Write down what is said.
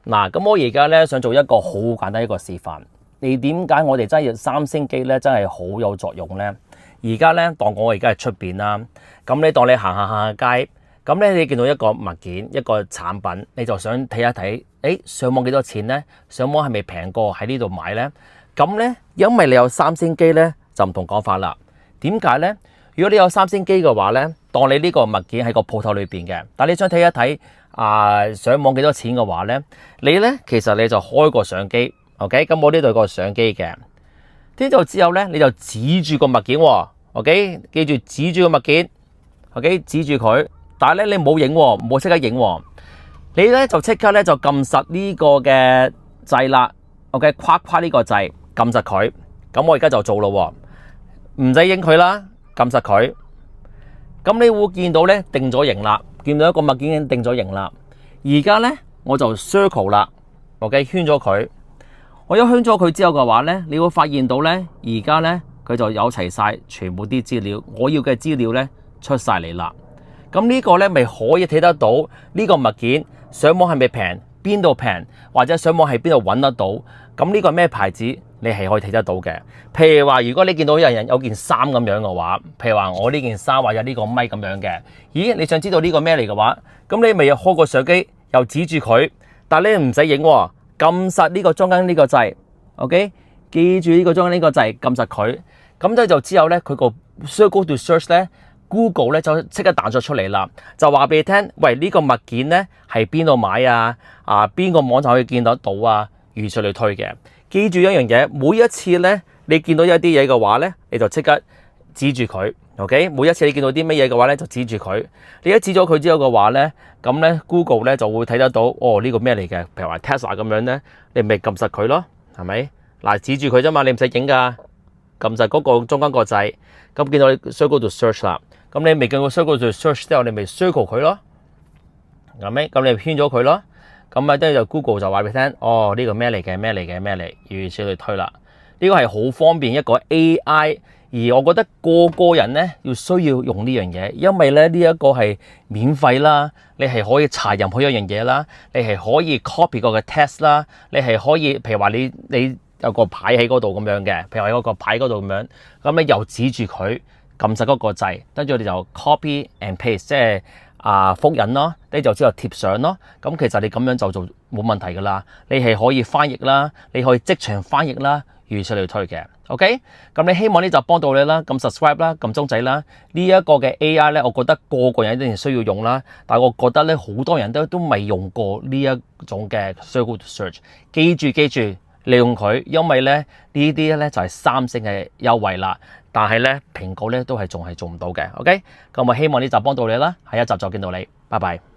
嗱，咁我而家咧想做一個好簡單一個示範。你點解我哋真係三星機咧真係好有作用咧？而家咧當我而家係出邊啦，咁你當你行下街，咁咧你見到一個物件一個產品，你就想睇一睇，上網幾多錢咧？上網係咪平過喺呢度買咧？咁咧因為你有三星機咧就唔同講法啦。點解咧？如果你有三星機嘅話咧，當你呢個物件喺個鋪頭裏邊嘅，但你想睇一睇上網幾多錢嘅話咧，你咧其實你就開個相機 ，OK？ 咁我呢度有個相機嘅，呢度之後咧你就指住個物件，OK？ 記住指住個物件 ，OK？ 指住佢，但係咧你冇影，唔好即刻影，你咧就即刻咧就撳實呢個嘅掣啦 ，OK？ 跨呢個掣，撳實佢，咁我而家就做咯，唔使影佢啦。撳實佢，咁你會見到咧定咗型啦，見到一個物件已經定咗型啦。而家咧我就 circle 啦 ，OK 圈咗佢。我一圈咗佢之後嘅話咧，你會發現到咧，而家咧佢就有齊晒全部啲資料，我要嘅資料咧出晒嚟啦。咁呢個咧咪可以睇得到呢個物件上網係咪平，邊度平，或者上網喺邊度揾得到。咁呢個係咩牌子？你係可以睇得到嘅。譬如話，如果你見到有人有件衫咁樣嘅話，譬如話我呢件衫或者呢個咪咁樣嘅，咦？你想知道呢個咩嚟嘅話，咁你咪要開個相機，又指住佢，但係你唔使影，撳實呢個中間呢個掣 ，OK？ 記住呢個中間呢個掣，撳實佢，咁就之後咧，佢個 Circle to Search 咧 ，Google 咧就即刻彈咗出嚟啦，就話俾你聽，喂，呢個物件咧係邊度買啊？邊個網站可以見得到啊？如此類推嘅。記住一樣嘢，每一次咧，你見到一啲嘢嘅話咧，你就即刻指住佢 ，OK？ 每一次你見到啲乜嘢嘅話咧，就指住佢。你一指咗佢之後嘅話咧，咁咧 Google 咧就會睇得到，呢個咩嚟嘅？譬如話 Tesla 咁樣咧，你咪撳實佢咯，係咪？嗱，指住佢啫嘛，你唔使影噶，撳實嗰個中間個掣，咁見到你 Circle to Search 啦，咁你未見過 Circle to Search 之後，你咪 Circle 佢咯，係咪？咁你圈咗佢咯。咁啊，跟住就 Google 就話俾你聽，呢個咩嚟嘅，咩嚟嘅，咩嚟，如此類推啦。呢個係好方便一個 AI，而我覺得個人咧要需要用呢樣嘢，因為咧呢一個係免費啦，你係可以查任何一樣嘢啦，你係可以 copy 個嘅 test 啦，你係可以譬如話你有個牌喺嗰度咁樣嘅，譬如話有個牌嗰度咁樣，咁你又指住佢撳實嗰個掣，跟住你就 copy and paste， 即係複印咯，你就之後貼上咯。咁其實你咁樣就做冇問題噶啦。你係可以翻譯啦，你可以即場翻譯啦，如此類推嘅。OK， 咁你希望呢集幫到你啦，撳 subscribe 啦，撳鐘仔啦。呢一個嘅 AI 咧，我覺得個人一定需要用啦。但係我覺得咧，好多人都未用過呢一種嘅 Circle to Search。記住，利用佢，因為咧呢啲咧就係三星嘅優惠啦。但係咧蘋果咧都係仲係做唔到嘅。OK，咁我希望呢集幫到你啦，下一集再見到你，拜拜。